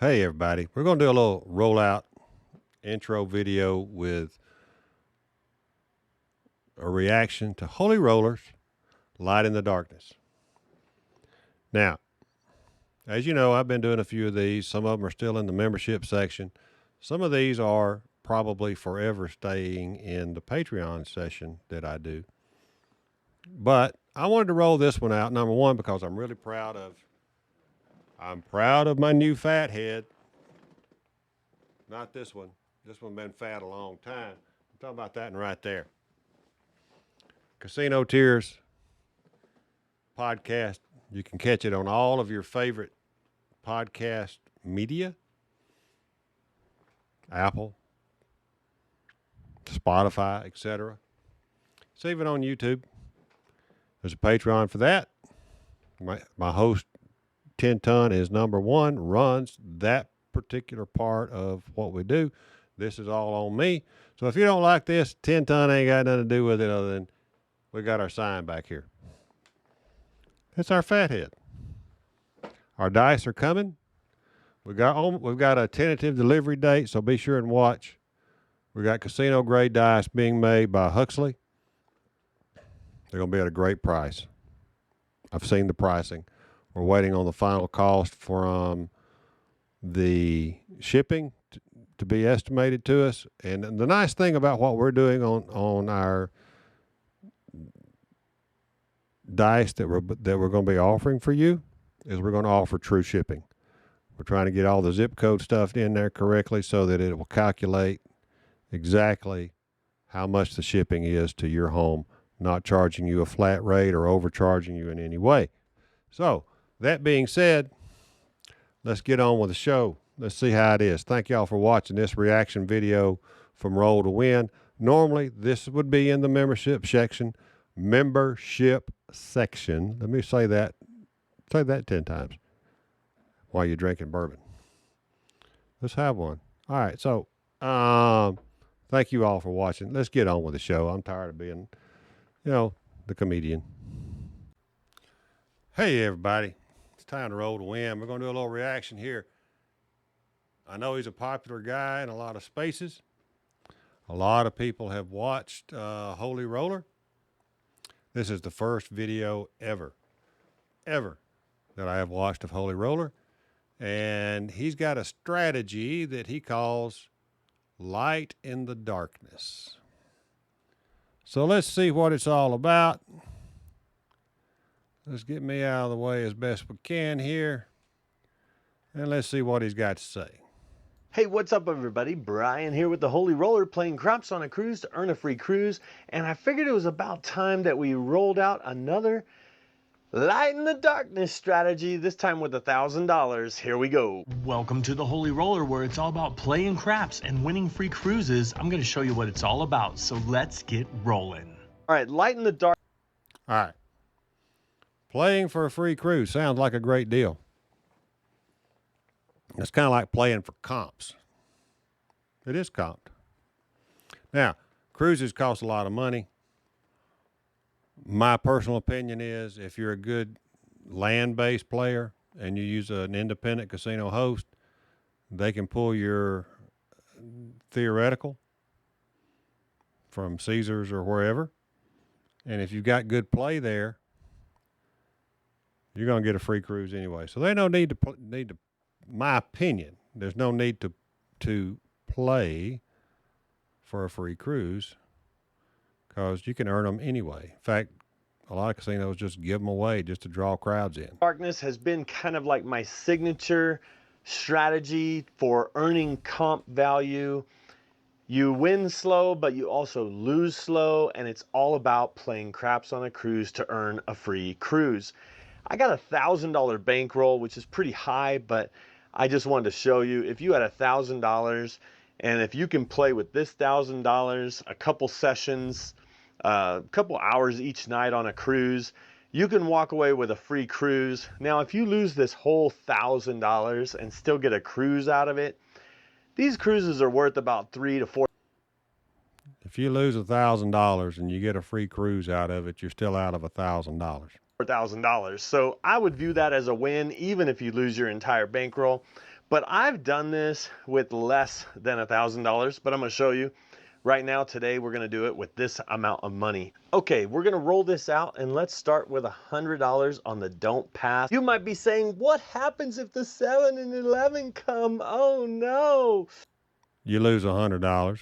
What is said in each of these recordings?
Hey everybody, we're going to do a little rollout intro video with a reaction to Holy Rollers, Light in the Darkness. Now, as you know, I've been doing a few of these. Some of them are still in the membership section. Some of these are probably forever staying in the Patreon session that I do. But I wanted to roll this one out, number one, because I'm really proud of my new fat head. Not this one. This one been fat a long time. I'm talking about that one right there. Casino Tears podcast. You can catch it on all of your favorite podcast media. Apple, Spotify, etc. It's even on YouTube. There's a Patreon for that. My host, 10 Ton, is number one, runs that particular part of what we do. This is all on me. So if you don't like this, 10 Ton ain't got nothing to do with it other than we got our sign back here. It's our fat head. Our dice are coming. We've got a tentative delivery date, so be sure and watch. We got casino grade dice being made by Huxley. They're going to be at a great price. I've seen the pricing. We're waiting on the final cost from the shipping to be estimated to us. And the nice thing about what we're doing on our dice that we're going to be offering for you is we're going to offer true shipping. We're trying to get all the zip code stuff in there correctly so that it will calculate exactly how much the shipping is to your home, not charging you a flat rate or overcharging you in any way. So that being said, let's get on with the show. Let's see how it is. Thank y'all for watching this reaction video from Roll to Win. Normally, this would be in the membership section. Membership section. Let me say that. Say that 10 times while you're drinking bourbon. Let's have one. All right. So, thank you all for watching. Let's get on with the show. I'm tired of being, the comedian. Hey, everybody. It's time to Roll to Win. We're going to do a little reaction here. I know he's a popular guy in a lot of spaces. A lot of people have watched Holy Roller. This is the first video ever that I have watched of Holy Roller. And he's got a strategy that he calls Light in the Darkness. So let's see what it's all about. Let's get me out of the way as best we can here. And let's see what he's got to say. Hey, what's up everybody? Brian here with the Holy Roller, playing craps on a cruise to earn a free cruise. And I figured it was about time that we rolled out another Light in the Darkness strategy, this time with $1,000. Here we go. Welcome to the Holy Roller, where it's all about playing craps and winning free cruises. I'm going to show you what it's all about, so let's get rolling. All right, Light in the Dark. All right. Playing for a free cruise sounds like a great deal. It's kind of like playing for comps. It is comped. Now, cruises cost a lot of money. My personal opinion is if you're a good land-based player and you use an independent casino host, they can pull your theoretical from Caesars or wherever. And if you've got good play there, you're going to get a free cruise anyway. So there's no need to, my opinion, there's no need to play for a free cruise because you can earn them anyway. In fact, a lot of casinos just give them away just to draw crowds in. Darkness has been kind of like my signature strategy for earning comp value. You win slow, but you also lose slow, and it's all about playing craps on a cruise to earn a free cruise. I got a $1,000 bankroll, which is pretty high, but I just wanted to show you if you had $1,000 and if you can play with this $1,000, a couple sessions, a couple hours each night on a cruise, you can walk away with a free cruise. Now, if you lose this whole $1,000 and still get a cruise out of it, these cruises are worth about $3,000 to $4,000. If you lose $1,000 and you get a free cruise out of it, you're still out of $1,000. $4,000. So I would view that as a win, even if you lose your entire bankroll. But I've done this with less than $1,000, but I'm gonna show you. Right now, today, we're gonna do it with this amount of money. Okay, we're gonna roll this out and let's start with $100 on the don't pass. You might be saying, what happens if the 7 and 11 come? Oh no. You lose $100.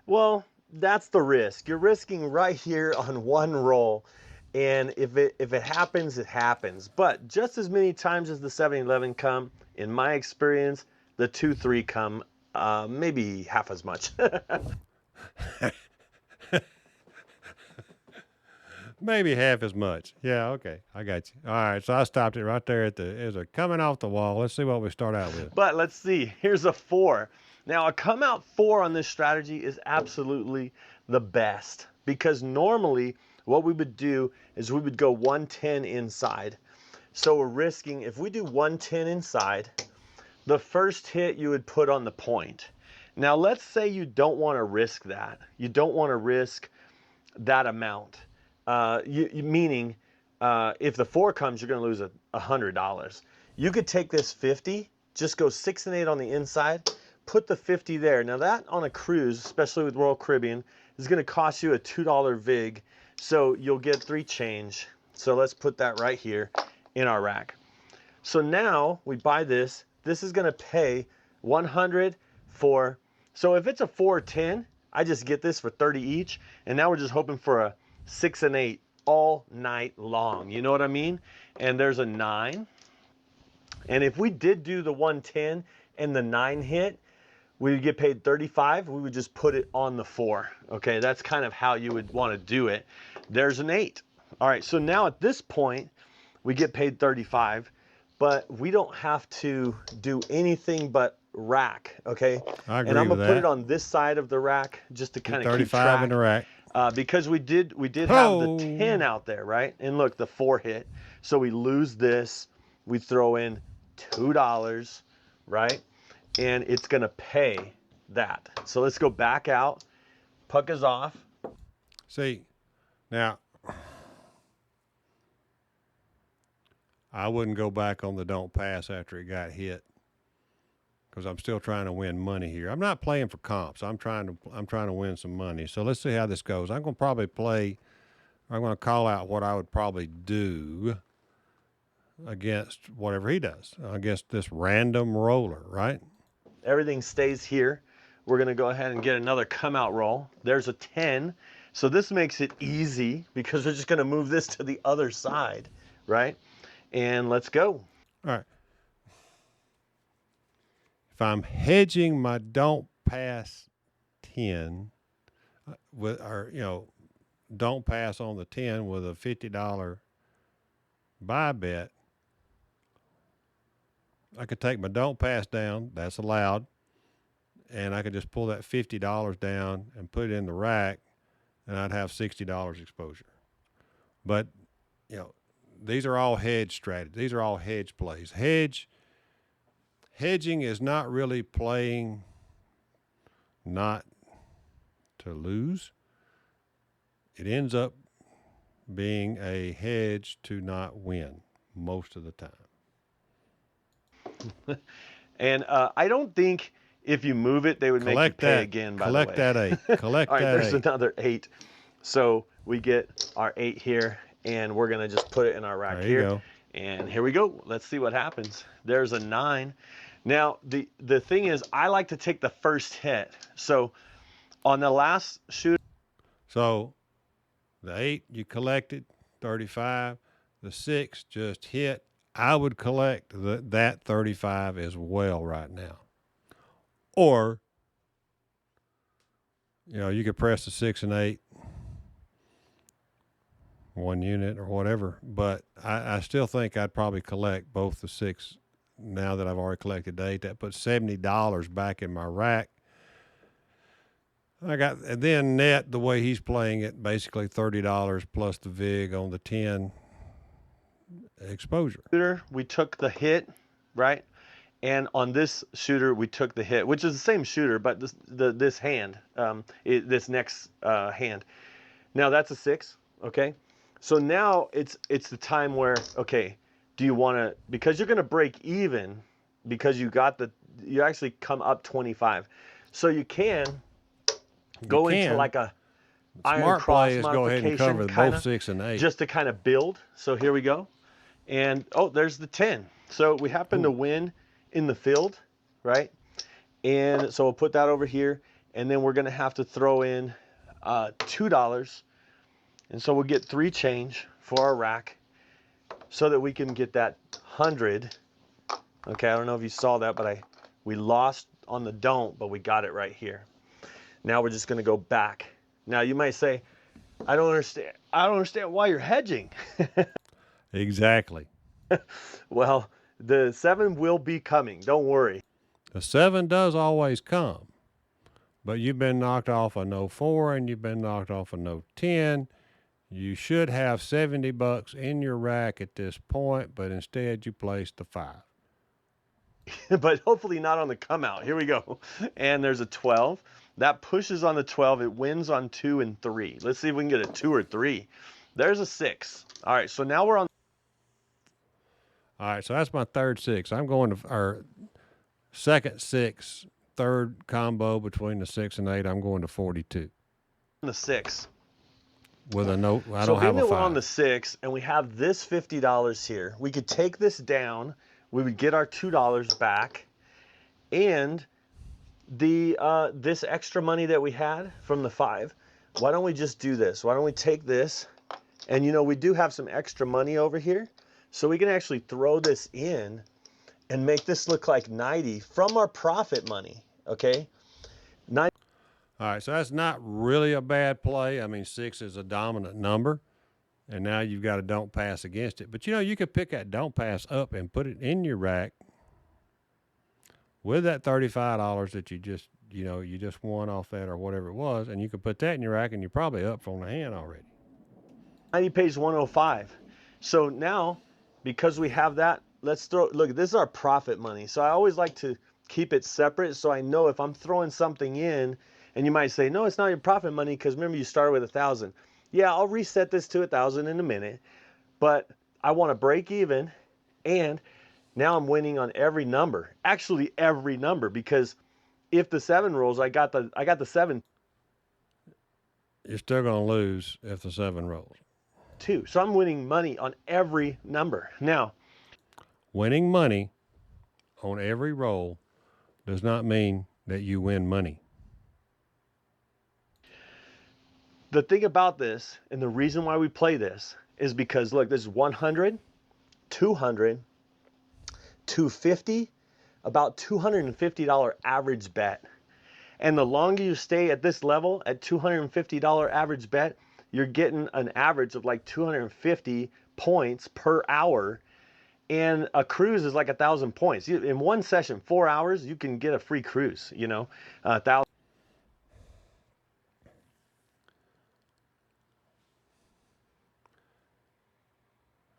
Well, that's the risk. You're risking right here on one roll. And if it happens, it happens. But just as many times as the 7-11 come, in my experience, the 2-3 come maybe half as much. Maybe half as much. Yeah, okay. I got you. All right, so I stopped it right there at the coming off the wall. Let's see what we start out with. But let's see. Here's a 4. Now, a come out 4 on this strategy is absolutely the best, because normally what we would do is we would go 110 inside. So we're risking, if we do 110 inside, the first hit you would put on the point. Now, let's say you don't want to risk that. You don't want to risk that amount. Meaning, if the 4 comes, you're going to lose $100. You could take this 50, just go 6 and 8 on the inside, put the 50 there. Now that on a cruise, especially with Royal Caribbean, is going to cost you a $2 vig, so you'll get 3 change. So let's put that right here in our rack. So now we buy this. This is going to pay 100 for, so if it's a 410, I just get this for 30 each, and now we're just hoping for a 6 and 8 all night long. You know what I mean? And there's a 9. And if we did do the 110 and the 9 hit, we would get paid 35. We would just put it on the 4. Okay, that's kind of how you would want to do it. There's an 8. All right, so now at this point, we get paid 35, but we don't have to do anything but rack, okay? I agree and I'm with gonna put that. it on this side of the rack just to kind of keep 35 track. in the rack. Because we did have Oh. the 10 out there, right? And look, the 4 hit. So we lose this. We throw in $2, right? And it's gonna pay that. So let's go back out. Puck is off. See, now, I wouldn't go back on the don't pass after it got hit, because I'm still trying to win money here. I'm not playing for comps. I'm trying to win some money. So let's see how this goes. I'm going to probably play. I'm going to call out what I would probably do against whatever he does, against this random roller, right? Everything stays here. We're gonna go ahead and get another come out roll. There's a 10. So this makes it easy because we're just gonna move this to the other side, right? And let's go. All right. If I'm hedging my don't pass 10 with, or don't pass on the 10 with a $50 buy bet, I could take my don't pass down. That's allowed. And I could just pull that $50 down and put it in the rack, and I'd have $60 exposure. But, these are all hedge strategies. These are all hedge plays. Hedging is not really playing not to lose. It ends up being a hedge to not win most of the time. And I don't think if you move it, they would make you pay again, by the way. Collect that 8. Collect All right, that there's 8. another 8. So we get our 8 here, and we're gonna just put it in our rack There you here. go. And here we go. Let's see what happens. There's a 9. Now, the thing is, I like to take the first hit. So on the last shoot. So the 8 you collected, 35. The 6 just hit. I would collect that 35 as well right now. Or, you could press the 6 and 8, 1 unit or whatever. But I still think I'd probably collect both the 6 now that I've already collected the 8. That puts $70 back in my rack. And then net, the way he's playing it, basically $30 plus the VIG on the 10 exposure. We took the hit, right? And on this shooter, we took the hit, which is the same shooter, but this hand, this next hand. Now that's a 6, okay? So now it's the time where, okay, do you want to, because you're going to break even because you actually come up 25. So you can You go into can. like a iron Smart play cross is go ahead and modification cover kind both of, 6 and 8. just to kind of build. So here we go. And oh, there's the 10. So we happen to Ooh. win in the field, right? And so we'll put that over here. And then we're going to have to throw in $2. And so we'll get 3 change for our rack so that we can get that 100. Okay, I don't know if you saw that, but we lost on the don't, but we got it right here. Now we're just going to go back. Now you might say, I don't understand why you're hedging. Exactly. Well, the 7 will be coming. Don't worry. The 7 does always come, but you've been knocked off a no 4 and you've been knocked off a no 10. You should have $70 in your rack at this point, but instead you placed the 5. But hopefully not on the come out. Here we go. And there's a 12. That pushes on the 12. It wins on 2 and 3. Let's see if we can get a 2 or 3. There's a 6. All right, so now we're on. All right, so that's my third 6. I'm going to our second 6, third combo between the 6 and 8. I'm going to 42 the 6. with a note. I So don't have being a that we're on 5. the 6 and we have this $50 here, we could take this down. We would get our $2 back, and this extra money that we had from the 5. Why don't we just do this? Why don't we take this, and we do have some extra money over here, so we can actually throw this in and make this look like 90 from our profit money. Okay, 90. All right, so that's not really a bad play. I mean, 6 is a dominant number, and now you've got a don't pass against it. But you could pick that don't pass up and put it in your rack with that $35 that you just won off that or whatever it was, and you could put that in your rack, and you're probably up from the hand already. 90 pays 105. So now, because we have that, look, this is our profit money. So I always like to keep it separate, so I know if I'm throwing something in, and you might say, no, it's not your profit money, because remember you started with 1,000. Yeah, I'll reset this to 1,000 in a minute, but I want to break even, and now I'm winning on every number. Actually, every number, because if the 7 rolls, I got the 7 You're still going to lose if the 7 rolls. too. So I'm winning money on every number. Now, Winning money on every roll does not mean that you win money. the thing about this, and the reason why we play this, is because look, this is 100, 200, 250, about $250 average bet. And the longer you stay at this level, at $250 average bet, you're getting an average of like 250 points per hour. And a cruise is like 1,000 points. In one session, 4 hours, you can get a free cruise, 1,000.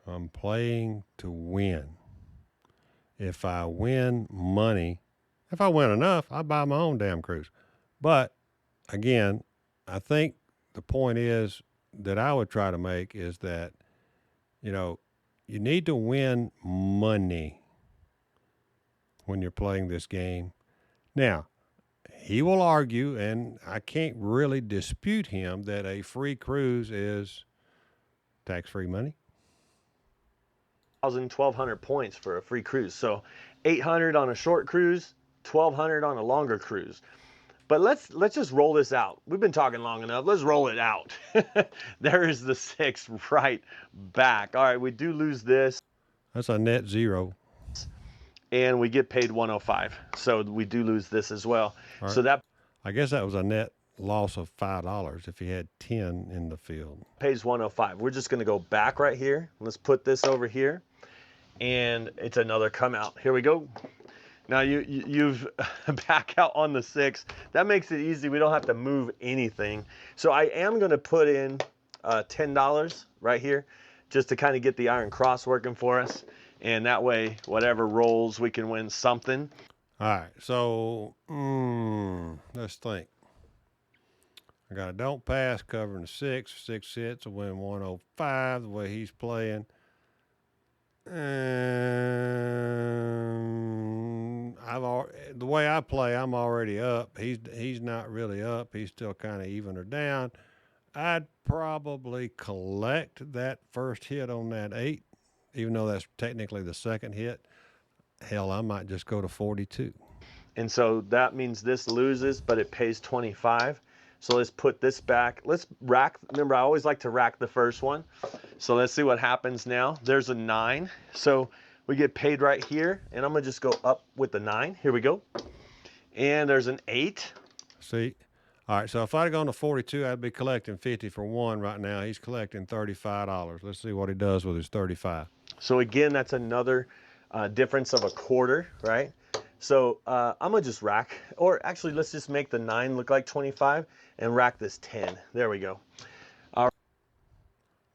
I'm playing to win. If I win money, if I win enough, I buy my own damn cruise. But again, I think the point is that I would try to make is that, you need to win money when you're playing this game. Now, he will argue, and I can't really dispute him, that a free cruise is tax-free money. 1,200 points for a free cruise. So 800 on a short cruise, 1,200 on a longer cruise. But let's just roll this out. We've been talking long enough. Let's roll it out. There is the 6 right back. All right, we do lose this. That's a net 0. And we get paid 105. So we do lose this as well. Right. So that I guess that was a net loss of $5 if he had 10 in the field. pays 105. We're just going to go back right here. Let's put this over here. And it's another come out. Here we go. Now you've back out on the 6. That makes it easy. We don't have to move anything. So I am going to put in $10 right here just to kind of get the iron cross working for us. And that way, whatever rolls, we can win something. All right, so let's think. I got a don't pass covering the 6. 6 hits, I win 105 the way he's playing. The way I play, I'm already up. He's not really up. He's still kind of even or down. I'd probably collect that first hit on that 8, even though that's technically the second hit. Hell, I might just go to 42. And so that means this loses, but it pays 25. So let's put this back. Let's rack. Remember, I always like to rack the first one. So let's see what happens now. There's a 9. So we get paid right here. And I'm going to just go up with the 9. Here we go. And there's an 8. See? All right, so if I'd gone to 42, I'd be collecting 50 for 1 right now. He's collecting $35. Let's see what he does with his 35. So again, that's another difference of a quarter, right? So I'm gonna just rack, or actually let's just make the 9 look like 25 and rack this 10. There we go.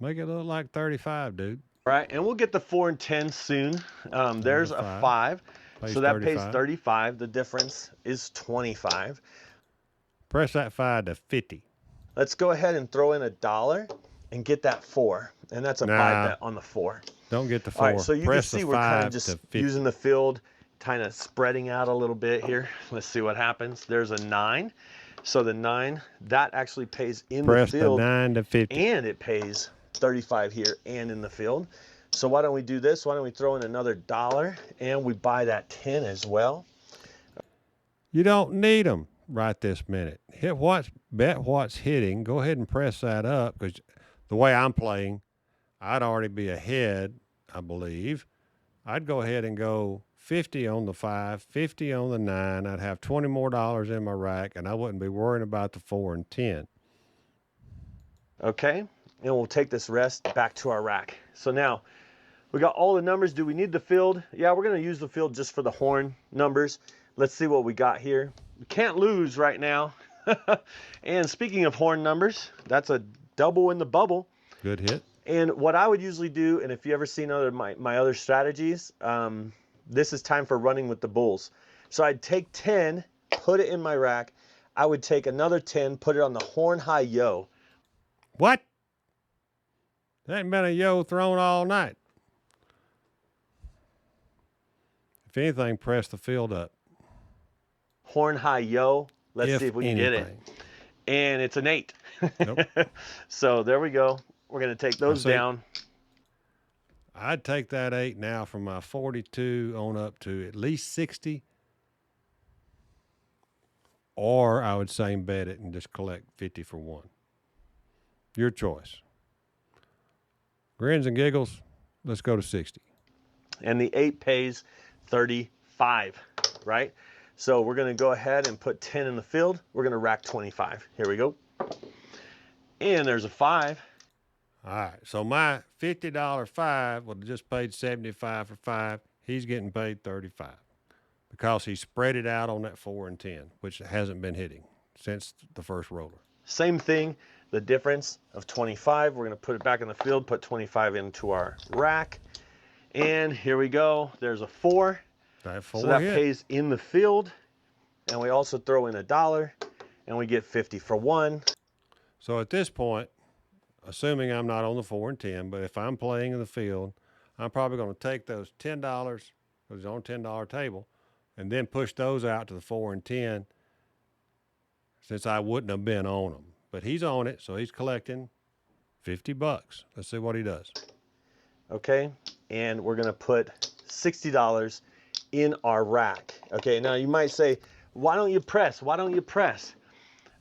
Make it look like 35, dude. All right, and we'll get the 4 and 10 soon. There's a 5. So that pays 35. The difference is 25. Press that 5 to 50. Let's go ahead and throw in $1 and get that 4. And that's a buy bet on the 4. Don't get the 4. All right, so you Press can see the we're kind 5 of just to 50. using the field, kind of spreading out a little bit here. Let's see what happens. There's a 9. So the 9, that actually pays in Press the field. the 9 to 50. And it pays 35 here and in the field. So why don't we do this? Why don't we throw in another $1 and we buy that 10 as well? You don't need them right this minute. Bet what's hitting. Go ahead and press that up, because the way I'm playing, I'd already be ahead, I believe. I'd go ahead and go 50 on the 5, 50 on the 9. I'd have $20 more in my rack, and I wouldn't be worrying about the 4 and 10. Okay, and we'll take this rest back to our rack. So now we got all the numbers. Do we need the field? Yeah, we're going to use the field just for the horn numbers. Let's see what we got here. We can't lose right now. And speaking of horn numbers, that's a double in the bubble. Good hit. And what I would usually do, and if you ever seen my other strategies, this is time for running with the bulls. So I'd take 10, put it in my rack. I would take another 10, put it on the horn high yo. What? There ain't been a yo thrown all night. If anything, press the field up. Horn high yo. Let's see if we can get it. Anything. And it's an 8. Nope. So there we go. We're going to take those down. I'd take that 8 now from my 42 on up to at least 60. Or I would same bet it and just collect 50 for 1. Your choice. Grins and giggles, let's go to 60. And the 8 pays 35, right? So we're going to go ahead and put 10 in the field. We're going to rack 25. Here we go. And there's a 5. All right, so my $50 5 would have just paid 75 for 5. He's getting paid 35 because he spread it out on that 4 and 10, which hasn't been hitting since the first roller. Same thing, the difference of 25. We're going to put it back in the field, put 25 into our rack. And here we go. There's a 4. That 4 so that hit. pays in the field. And we also throw in $1 and we get 50 for 1. So at this point, assuming I'm not on the 4 and 10, but if I'm playing in the field, I'm probably going to take those $10, because it's on a $10 table, and then push those out to the 4 and 10, since I wouldn't have been on them. But he's on it, so he's collecting $50. Let's see what he does. Okay, and we're going to put $60 in our rack. Okay, now you might say, why don't you press? Why don't you press?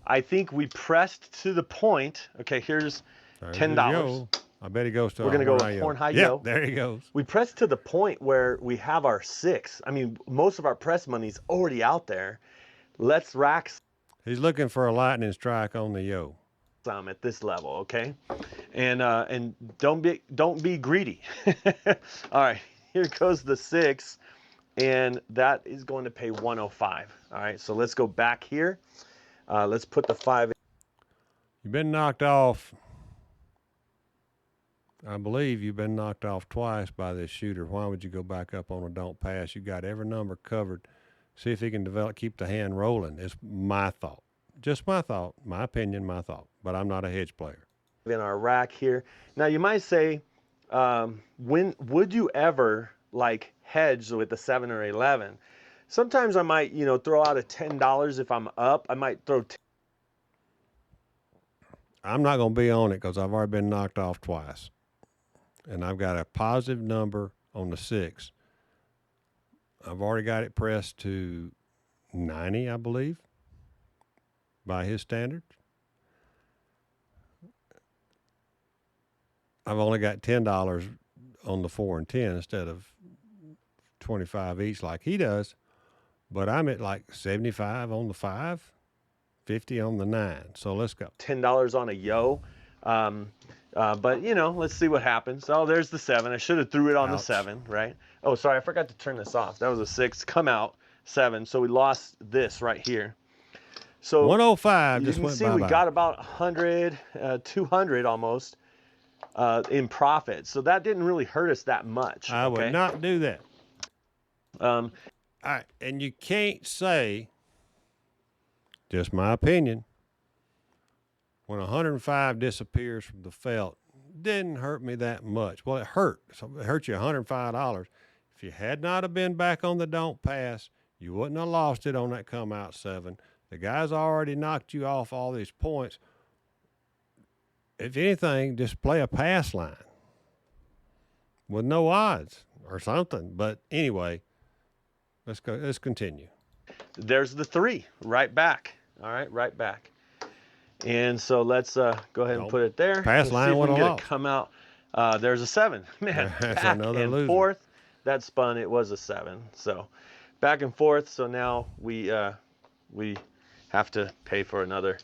I think we pressed to the point. Okay, here's $10. I bet he goes to We're going to go with horn high yo. There he goes. We press to the point where we have our 6. I mean, most of our press money's already out there. Let's rack He's looking for a lightning strike on the yo. some at this level, okay? And don't be greedy. All right, here goes the 6, and that is going to pay 105. All right, so let's go back here. Let's put the 5 in. You've been knocked off. I believe you've been knocked off twice by this shooter. Why would you go back up on a don't pass? You got every number covered. See if he can keep the hand rolling. It's my thought. Just my thought, my opinion, my thought. But I'm not a hedge player. In our rack here. Now you might say, when would you ever like hedge with the 7 or 11? Sometimes I might, throw out a $10 if I'm up. I might throw. I'm not going to be on it because I've already been knocked off twice. And I've got a positive number on the 6. I've already got it pressed to 90, I believe, by his standards. I've only got $10 on the 4 and 10 instead of 25 each like he does. But I'm at like 75 on the 5, 50 on the 9. So let's go. $10 on a yo. But let's see what happens. Oh, there's the 7. I should have threw it on the Ouch. 7, right? Oh, sorry, I forgot to turn this off. That was a 6. Come out 7. So we lost this right here. So 105 you just can went see bye we bye. got about 100, 200 almost in profit. So that didn't really hurt us that much. I would not do that. Um, All right, and you can't say, just my opinion, when 105 disappears from the felt, didn't hurt me that much. Well, it hurt. So it hurt you $105. If you had not have been back on the don't pass, you wouldn't have lost it on that come out 7. The guy's already knocked you off all these points. If anything, just play a pass line with no odds or something. But anyway, let's go. Let's continue. There's the 3 right back. All right, right back. And so let's go ahead and put it there. Pass Let's line see if we would can have get lost. it come out. There's a 7. Man, That's back another and loser. forth. That spun. It was a 7. So back and forth. So now we have to pay for another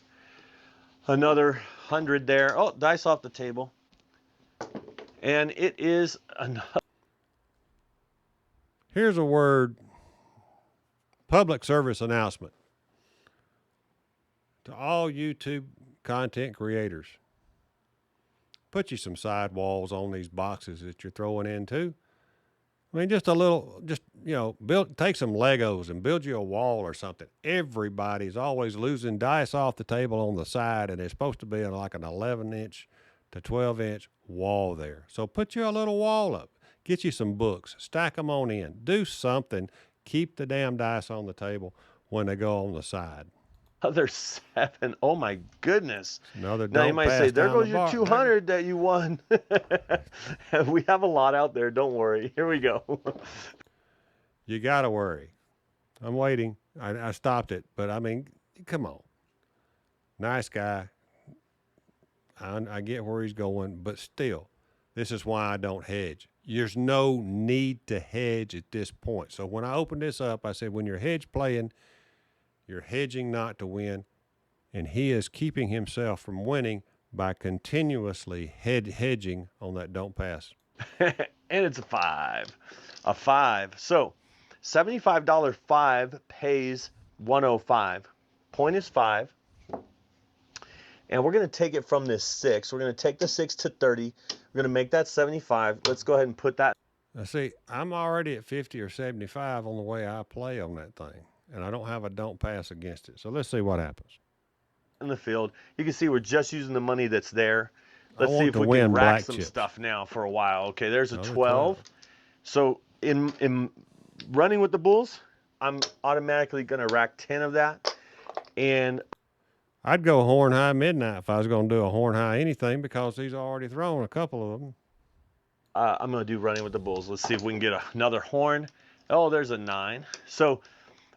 100 there. Oh, dice off the table. And it is another. Here's a word, public service announcement to all YouTube content creators. Put you some sidewalls on these boxes that you're throwing into. I mean, just a little, take some Legos and build you a wall or something. Everybody's always losing dice off the table on the side, and it's supposed to be like an 11-inch to 12-inch wall there. So put you a little wall up. Get you some books. Stack them on in. Do something. Keep the damn dice on the table when they go on the side. Other 7. Oh my goodness. Another Now you don't might pass say, there down goes the your bar. 200 that you won. We have a lot out there. Don't worry. Here we go. You got to worry. I'm waiting. I stopped it, but I mean, come on. Nice guy. I get where he's going, but still, this is why I don't hedge. There's no need to hedge at this point. So when I opened this up, I said, when you're hedge playing, you're hedging not to win, and he is keeping himself from winning by continuously hedging on that don't pass. And it's a 5. A 5. So $75 5 pays 105. Point is 5. And we're going to take it from this 6. We're going to take the 6 to 30. We're going to make that 75. Let's go ahead and put that. Now, see, I'm already at 50 or 75 on the way I play on that thing, and I don't have a don't pass against it. So let's see what happens. In the field, you can see we're just using the money that's there. Let's see if we win can rack black some chips. stuff now for a while. Okay, there's a Another 12. So in running with the Bulls, I'm automatically going to rack 10 of that. And I'd go horn high midnight if I was going to do a horn high anything because he's already thrown a couple of them. I'm going to do running with the Bulls. Let's see if we can get another horn. Oh, there's a 9. So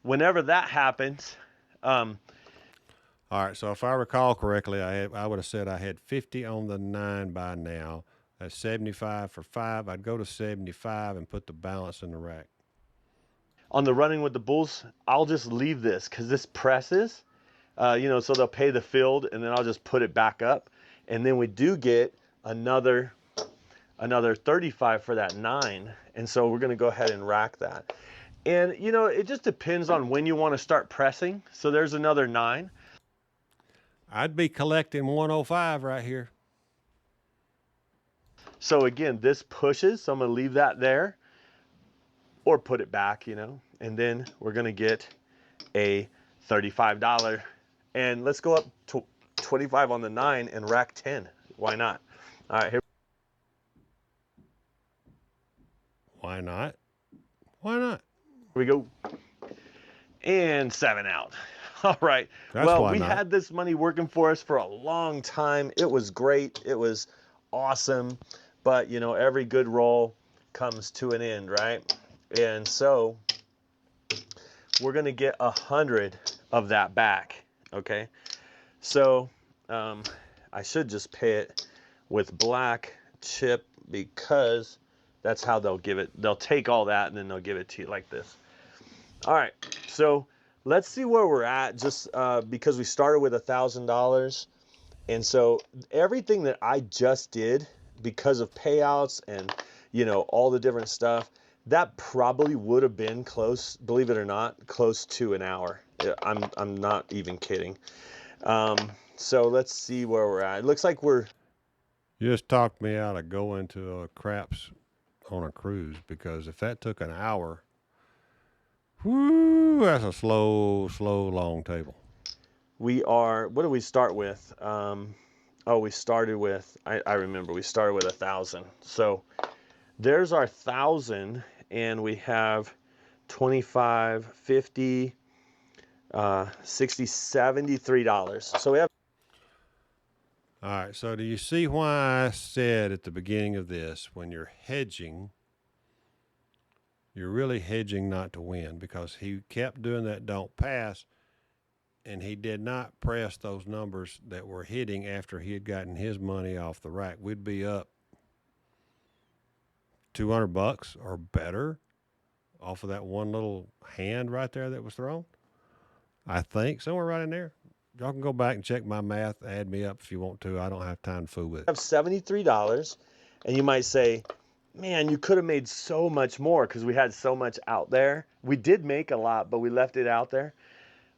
whenever that happens, all right, so if I recall correctly, I would have said I had 50 on the 9 by now. That's 75 for 5. I'd go to 75 and put the balance in the rack. On the running with the Bulls, I'll just leave this because this presses, so they'll pay the field, and then I'll just put it back up. And then we do get another 35 for that 9. And so we're going to go ahead and rack that. And, it just depends on when you want to start pressing. So there's another 9. I'd be collecting 105 right here. So again, this pushes, so I'm going to leave that there or put it back, and then we're going to get a $35. And let's go up to 25 on the 9 and rack 10. Why not? All right, here. Why not? Why not? Here we go. And 7 out. All right. That's Well, why we not. had this money working for us for a long time. It was great. It was awesome. But, you know, every good roll comes to an end, right? And so we're going to get 100 of that back. Okay. So I should just pay it with black chip because that's how they'll give it. They'll take all that and then they'll give it to you like this. All right, so let's see where we're at just because we started with $1,000. And so everything that I just did because of payouts and, you know, all the different stuff, that probably would have been close, believe it or not, close to an hour. I'm not even kidding. So let's see where we're at. It looks like we're You just talked me out of going to craps on a cruise because if that took an hour, whoo, that's a slow, long table. we are, what do we start with? Oh, we started with, I remember, we started with 1,000. So there's our 1,000 and we have 25, 50, 60, $73. So we have. All right, so do you see why I said at the beginning of this, when you're hedging, you're really hedging not to win because he kept doing that don't pass and he did not press those numbers that were hitting after he had gotten his money off the rack. We'd be up $200 or better off of that one little hand right there that was thrown. I think somewhere right in there. Y'all can go back and check my math, add me up if you want to. I don't have time to fool with it. Have $73, and you might say, man, you could have made so much more because we had so much out there. We did make a lot, but we left it out there.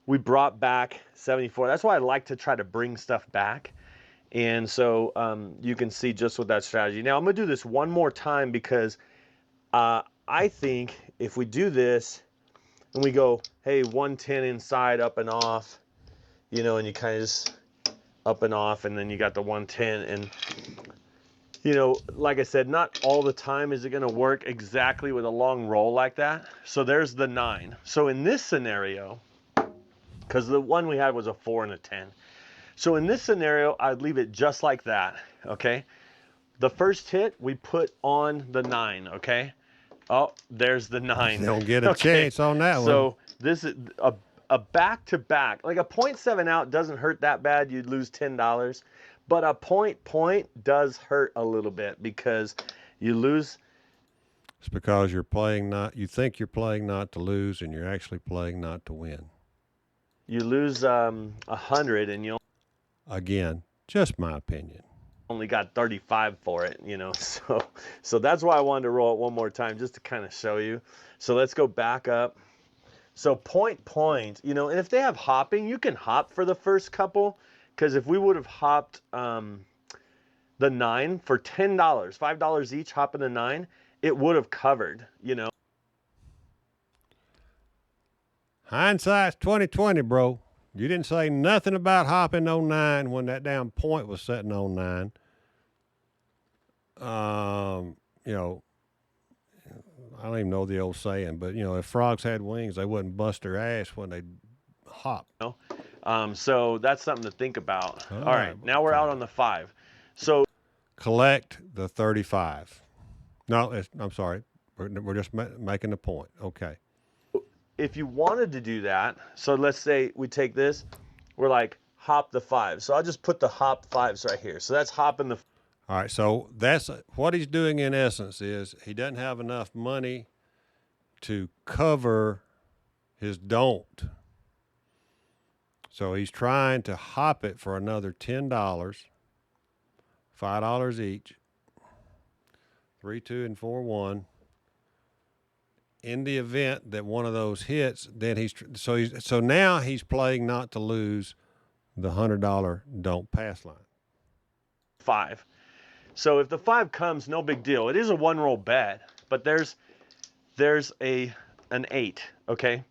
We brought back 74. That's why I like to try to bring stuff back. And so you can see just with that strategy. Now I'm gonna do this one more time because I think if we do this and we go, hey, 110 inside, up and off, you know, and you kind of just up and off, and then you got the 110. And, you know, like I said, not all the time is it going to work exactly with a long roll like that. So there's the 9. So in this scenario, because the one we had was a 4 and a 10. So in this scenario, I'd leave it just like that, okay? The first hit, we put on the 9, okay? Oh, there's the 9. You don't get a chance on that one. So this is a back-to-back. Like a 0.7 out doesn't hurt that bad. You'd lose $10. But a point does hurt a little bit because you lose. It's because you're playing not, you think you're playing not to lose and you're actually playing not to win. You lose 100 and you Again, just my opinion. only got 35 for it, you know. So that's why I wanted to roll it one more time just to kind of show you. So let's go back up. So point, you know, and if they have hopping, you can hop for the first couple, because if we would have hopped the 9 for $10, $5 each, hopping the 9, it would have covered, you know. Hindsight's 2020, bro. You didn't say nothing about hopping on 9 when that damn point was sitting on 9. You know, I don't even know the old saying, but you know, if frogs had wings, they wouldn't bust their ass when they hop. So that's something to think about. All All right, right, now we're out on the 5. So Collect the 35. No, I'm sorry. We're just making the point. Okay. if you wanted to do that, so let's say we take this, we're like hop the 5. So I'll just put the hop 5s right here. So that's hopping the. All right, so that's what he's doing in essence is he doesn't have enough money to cover his don't. So he's trying to hop it for another $10, $5 each, 3, 2, and 4, 1. In the event that one of those hits, then so now he's playing not to lose the $100 don't pass line. 5. So if the 5 comes, no big deal. It is a one roll bet, but there's an 8, okay?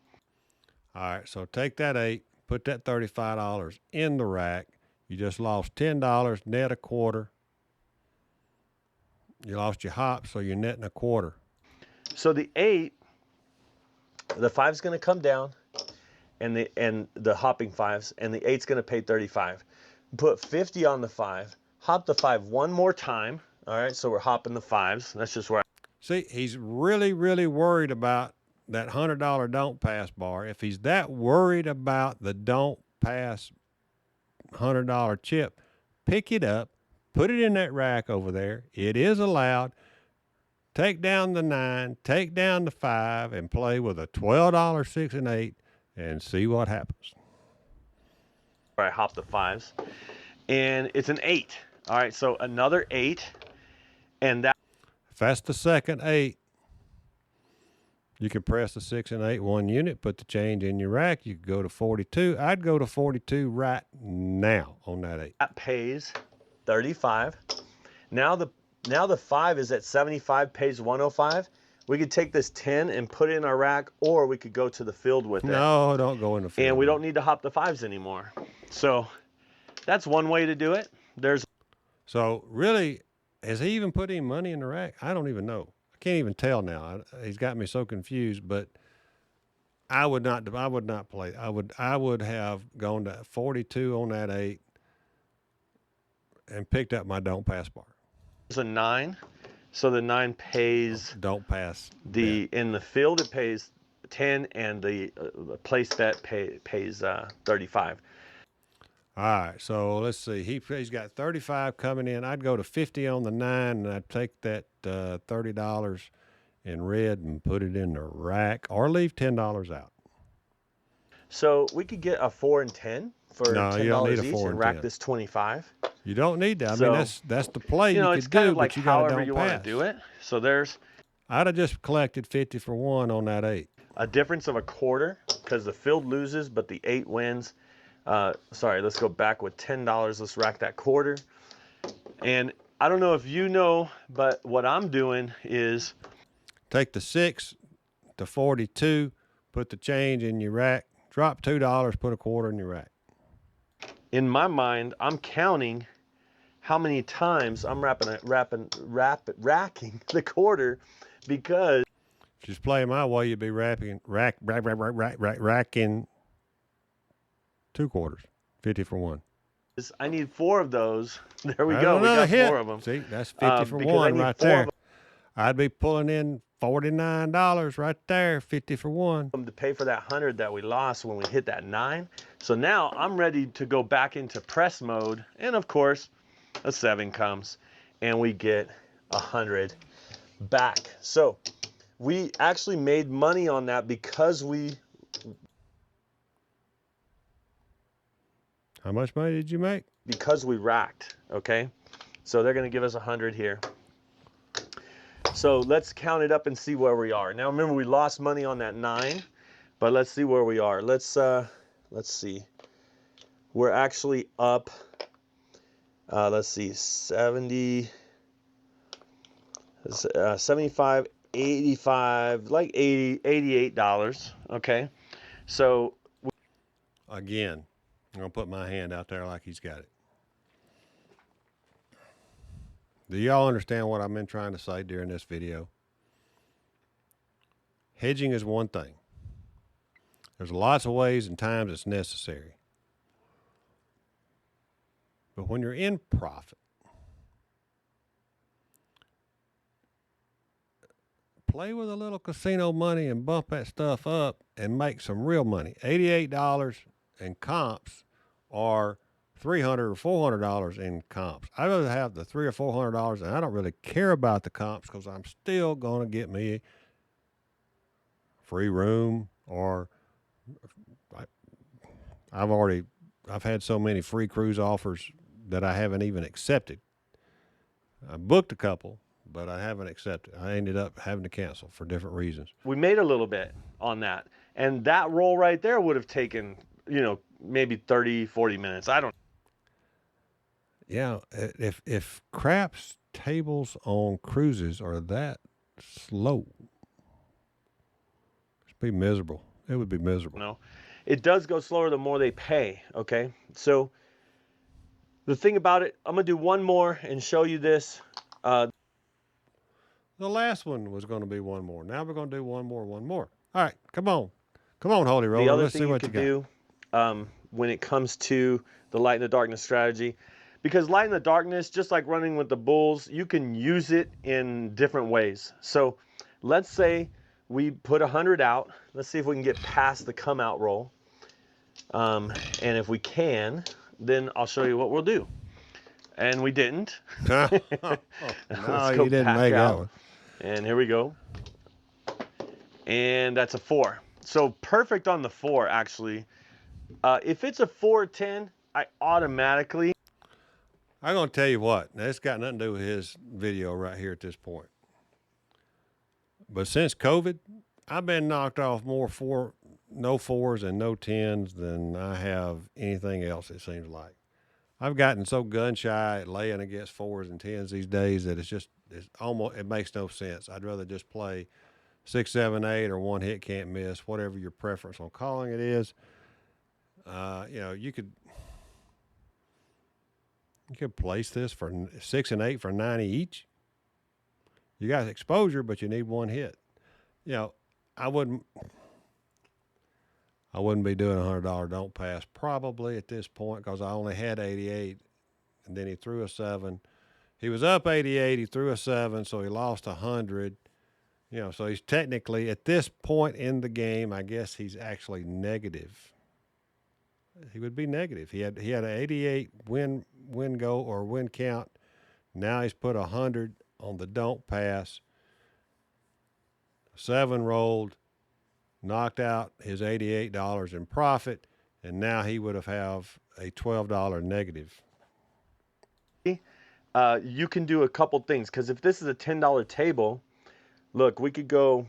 All right, so take that 8, put that $35 in the rack. You just lost $10, net a quarter. You lost your hop, so you're netting a quarter. So the 8, the 5's going to come down, and the hopping 5s, and the 8's going to pay 35. Put 50 on the 5, hop the 5 one more time. All right, so we're hopping the 5s. That's just where. See, he's really, really worried about that $100 don't pass bar. If he's that worried about the don't pass $100 chip, pick it up, put it in that rack over there. It is allowed. Take down the 9, take down the 5, and play with a $12 6 and 8 and see what happens. I hop the 5s, and it's an 8. All right, so another 8, and that. If that's the second 8, you can press the 6 and 8 one unit, put the change in your rack. You could go to 42. I'd go to 42 right now on that 8. That pays 35. Now the 5 is at 75, pays 105. We could take this 10 and put it in our rack, or we could go to the field with it. No, don't go in the field. And we don't need to hop the 5s anymore. So that's one way to do it. So really, has he even put any money in the rack? I don't even know. I can't even tell now. He's got me so confused. But I would not play. I would have gone to 42 on that 8 and picked up my don't pass bar. There's a 9. So the 9 pays don't pass. In the field it pays 10, and the place bet pays 35. All right, so let's see. He's got 35 coming in. I'd go to 50 on the 9, and I'd take that $30 in red and put it in the rack, or leave $10 out. So we could get a 4 and 10 for $10 each and rack 10. This 25. You don't need that. I mean, that's the play you it's could kind do, of like but you got to however don't you pass. want to do it. So there's. I'd have just collected 50 for 1 on that 8. A difference of a quarter, because the field loses, but the 8 wins. Sorry, let's go back with $10. Let's rack that quarter. And I don't know if you know, but what I'm doing is take the 6 to 42, put the change in your rack, drop $2, put a quarter in your rack. In my mind, I'm counting how many times I'm racking the quarter, because if you just play my way, you'd be racking 2 quarters, 50 for 1. I need 4 of those. There we go. We got 4 of them. See, that's 50 for 1 right there. I'd be pulling in $49 right there, 50 for 1. To pay for that 100 that we lost when we hit that 9. So now I'm ready to go back into press mode. And of course, a 7 comes and we get 100 back. So we actually made money on that because we. How much money did you make? Because we racked, okay? So they're going to give us 100 here. So let's count it up and see where we are. Now remember, we lost money on that 9, but let's see where we are. Let's see. We're actually up. Let's see, 70, 75, 85, like $88. Okay, so again, I'm gonna put my hand out there like he's got it. Do y'all understand what I've been trying to say during this video? Hedging is one thing. There's lots of ways and times it's necessary. But when you're in profit, play with a little casino money and bump that stuff up and make some real money. $88 in comps are $300 or $400 in comps. I'd rather have the $300 or $400, and I don't really care about the comps because I'm still going to get me free room, or I've had so many free cruise offers that I haven't even accepted. I booked a couple, but I haven't accepted. I ended up having to cancel for different reasons. We made a little bit on that, and that roll right there would have taken, maybe 30, 40 minutes. I don't. Yeah, if craps tables on cruises are that slow, it'd be miserable. It would be miserable. No, it does go slower the more they pay. Okay, so the thing about it, I'm gonna do one more and show you this. The last one was going to be one more. Now we're going to do one more, one more. All right, come on. Come on, Holy The Roller. other Let's see thing you what you could got. do when it comes to the light in the darkness strategy, because light in the darkness, just like running with the bulls, you can use it in different ways. So let's say we put 100 out. Let's see if we can get past the come out roll. And if we can, then I'll show you what we'll do. And we didn't. No, Let's go you didn't back make that out. one. And here we go. And that's a 4. So perfect on the 4, actually. If it's a 410, I automatically. I'm going to tell you what. Now, it's got nothing to do with his video right here at this point. But since COVID, I've been knocked off more no 4s and no 10s than I have anything else, it seems like. I've gotten so gun shy at laying against 4s and 10s these days that it makes no sense. I'd rather just play 6, 7, 8 or one hit can't miss, whatever your preference on calling it is. You could place this for 6 and 8 for 90 each. You got exposure, but you need one hit. I wouldn't be doing $100 don't pass probably at this point because I only had 88, and then he threw a 7. He was up 88. He threw a 7, so he lost 100. So he's technically at this point in the game. I guess he's actually negative. He would be negative. He had an 88 win count. Now he's put 100 on the don't pass. 7 rolled, knocked out his $88 in profit, and now he would have a $12 negative. You can do a couple things, because if this is a $10 table, look, we can go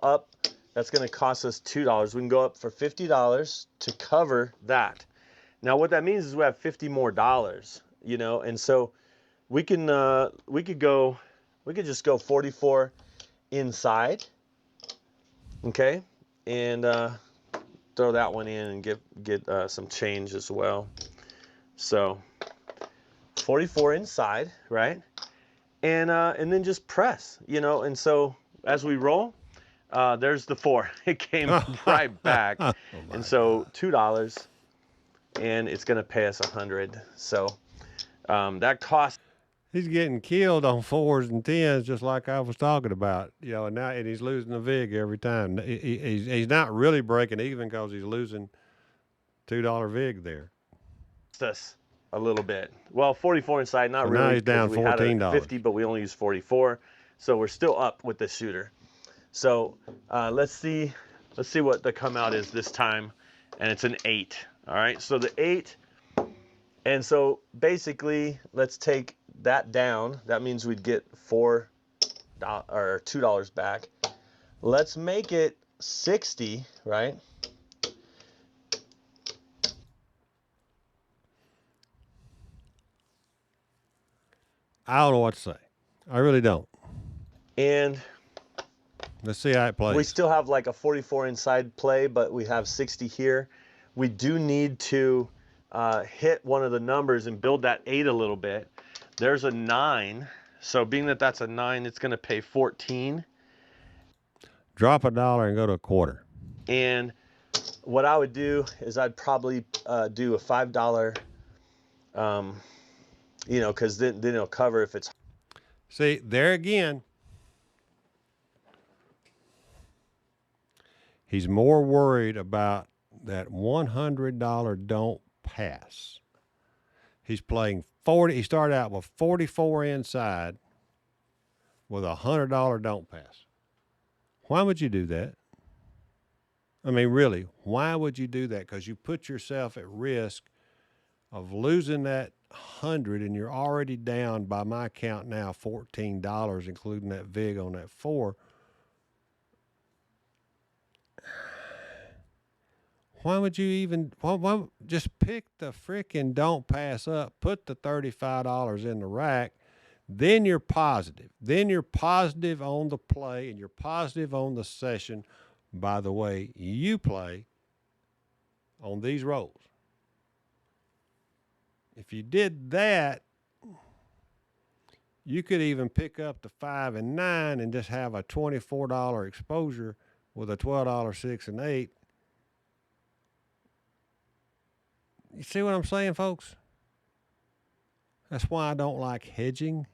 up. That's going to cost us $2. We can go up for $50 to cover that. Now, what that means is we have $50 more, and so we could just go 44 inside, okay, and throw that one in and get some change as well. So 44 inside, right, and then just press, and so as we roll. There's the 4. It came right back. And so $2, and it's going to pay us 100. So that cost. He's getting killed on 4s and 10s, just like I was talking about. And he's losing the vig every time. He's not really breaking even because he's losing $2 vig there. Us a little bit. Well, 44 inside, not So really. now he's down we had $14. 50, but we only used 44. So we're still up with the shooter. So let's see what the come out is this time, and it's an 8. All right, so the 8, and so basically let's take that down. That means we'd get $4 or $2 back. Let's make it 60, right? I don't know what to say. I really don't. And let's see how it plays. We still have like a 44 inside play, but we have 60 here. We do need to hit one of the numbers and build that 8 a little bit. There's a 9. So being that that's a 9, it's going to pay 14. Drop $1 and go to a quarter. And what I would do is I'd probably do a $5, because then it'll cover if it's. See, there again. He's more worried about that $100 don't pass. He's playing 40. He started out with 44 inside with a $100 don't pass. Why would you do that? I mean, really, why would you do that? Because you put yourself at risk of losing that 100, and you're already down, by my count now, $14, including that vig on that 4. Why would you even why just pick the frickin' don't pass up, put the $35 in the rack, then you're positive. Then you're positive on the play, and you're positive on the session by the way you play on these rolls. If you did that, You could even pick up the 5 and 9 and just have a $24 exposure with a $12 6 and 8. You see what I'm saying, folks? That's why I don't like hedging.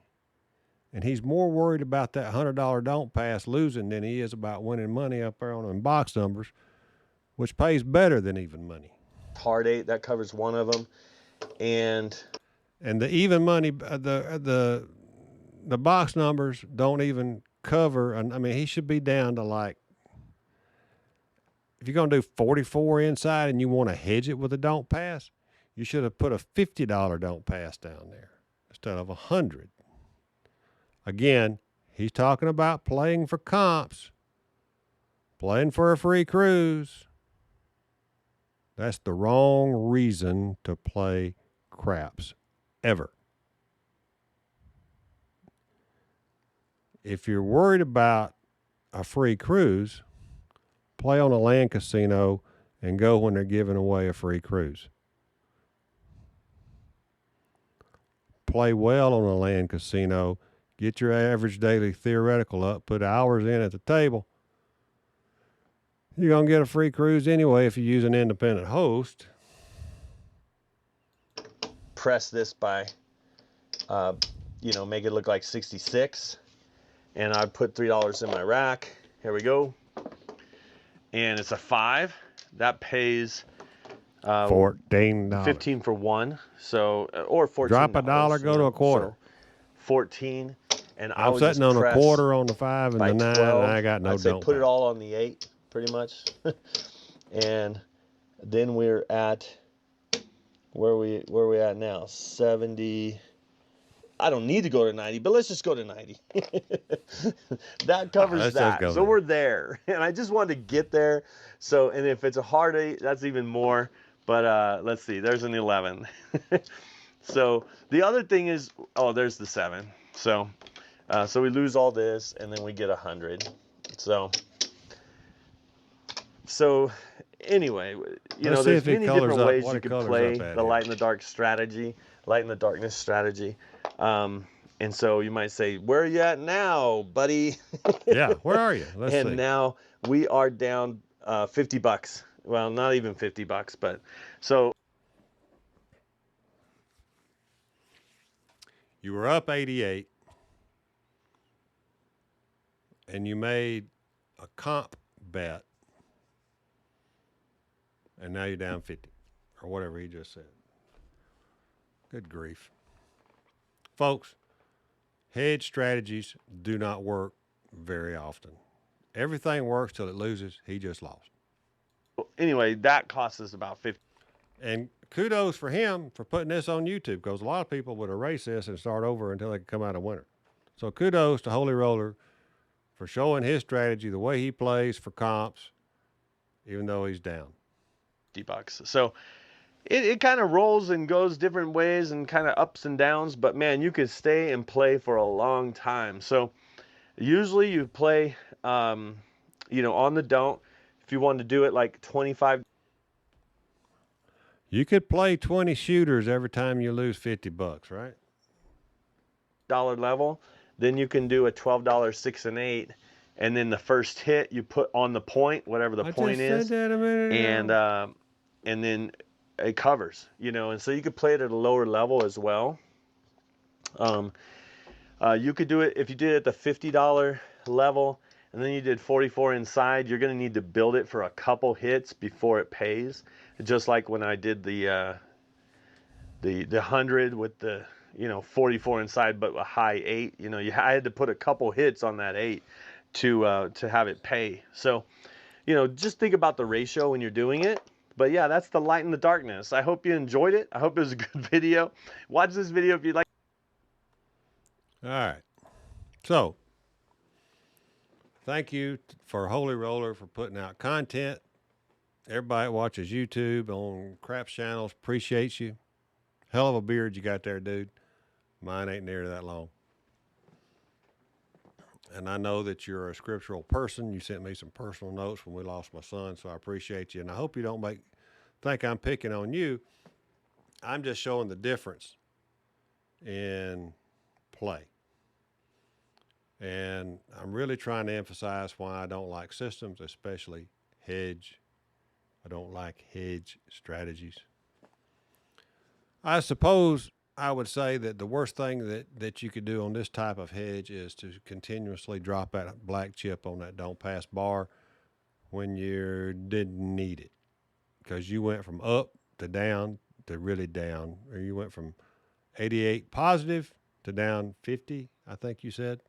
And he's more worried about that $100 don't pass losing than he is about winning money up there on them box numbers, which pays better than even money. Hard 8, that covers one of them. And the even money, the box numbers don't even cover. I mean, he should be down to like, if you're going to do 44 inside and you want to hedge it with a don't pass, you should have put a $50 don't pass down there instead of 100. Again, he's talking about playing for comps, playing for a free cruise. That's the wrong reason to play craps, ever. If you're worried about a free cruise, play on a land casino and go when they're giving away a free cruise. Play well on a land casino. Get your average daily theoretical up. Put hours in at the table. You're going to get a free cruise anyway if you use an independent host. Press this by, make it look like 66. And I put $3 in my rack. Here we go. And it's a 5. That pays $14. 15 for one. So, or 14. Drop a dollar, go to a quarter. So 14. And I'm sitting on a quarter on the 5 and the 9, 12. and I got no I'd say don't put pass. it all on the 8, pretty much. And then we're at, where we at now? 70. I don't need to go to 90, but let's just go to 90. That covers that. So we're there. And I just wanted to get there. So, and if it's a hard 8, that's even more. But let's see, there's an 11. So the other thing is, oh, there's the 7. So we lose all this, and then we get 100. So anyway, there's many different ways you could play the light and the dark strategy, light and the darkness strategy. And so you might say, where are you at now, buddy? Yeah, where are you? Let's see. And now we are down $50. Well, not even $50, but so. You were up 88, and you made a comp bet, and now you're down 50, or whatever he just said. Good grief. Folks, hedge strategies do not work very often. Everything works till it loses. He just lost. Anyway, that cost us about 50. And kudos for him for putting this on YouTube, because a lot of people would erase this and start over until they could come out a winner. So kudos to Holy Roller for showing his strategy, the way he plays for comps, even though he's down. $50. So it kind of rolls and goes different ways and kind of ups and downs, but man, you could stay and play for a long time. So usually you play, on the don't. If you wanted to do it like 25. You could play 20 shooters every time you lose $50, right? Level, then you can do a $12 6 and 8, and then the first hit you put on the point, whatever the point is, said that a minute ago. And then it covers, and so you could play it at a lower level as well. You could do it if you did it at the $50 level, and then you did 44 inside. You're going to need to build it for a couple hits before it pays. Just like when I did the 100 with the 44 inside, but a high 8. I had to put a couple hits on that 8 to have it pay. So, just think about the ratio when you're doing it. But yeah, that's the light and the darkness. I hope you enjoyed it. I hope it was a good video. Watch this video if you'd like. All right. So, thank you for Holy Roller for putting out content. Everybody that watches YouTube on Craps channels appreciates you. Hell of a beard you got there, dude. Mine ain't near that long. And I know that you're a scriptural person. You sent me some personal notes when we lost my son, so I appreciate you. And I hope you don't think I'm picking on you. I'm just showing the difference in play. And I'm really trying to emphasize why I don't like systems, especially hedge. I don't like hedge strategies. I suppose I would say that the worst thing that you could do on this type of hedge is to continuously drop that black chip on that don't pass bar when you didn't need it, because you went from up to down to really down, or you went from 88 positive to down 50, I think you said.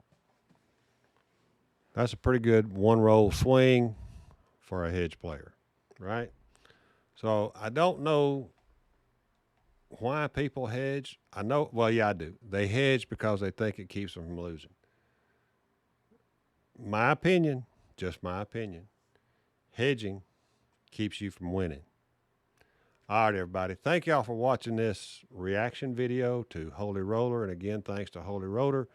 That's a pretty good one roll swing for a hedge player, right? So I don't know why people hedge. I know, well, yeah, I do. They hedge because they think it keeps them from losing. My opinion, just my opinion, hedging keeps you from winning. All right, everybody. Thank y'all for watching this reaction video to Holy Roller. And again, thanks to Holy Roller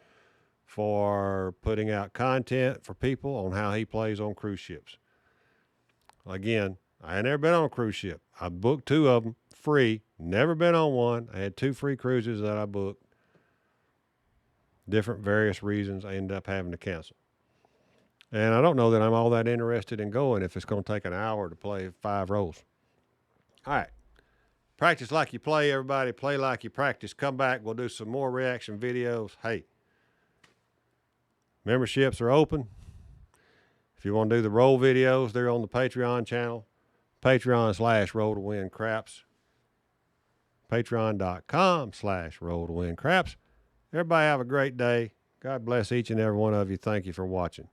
for putting out content for people on how he plays on cruise ships. Again, I ain't never been on a cruise ship. I booked 2 of them free, never been on one. I had 2 free cruises that I booked. Different various reasons I ended up having to cancel. And I don't know that I'm all that interested in going if it's going to take an hour to play 5 rolls. All right. Practice like you play, everybody. Play like you practice. Come back. We'll do some more reaction videos. Hey, memberships are open. If you want to do the roll videos, they're on the Patreon channel. Patreon.com/roll to win craps. Patreon.com/roll to win craps. Everybody have a great day. God bless each and every one of you. Thank you for watching.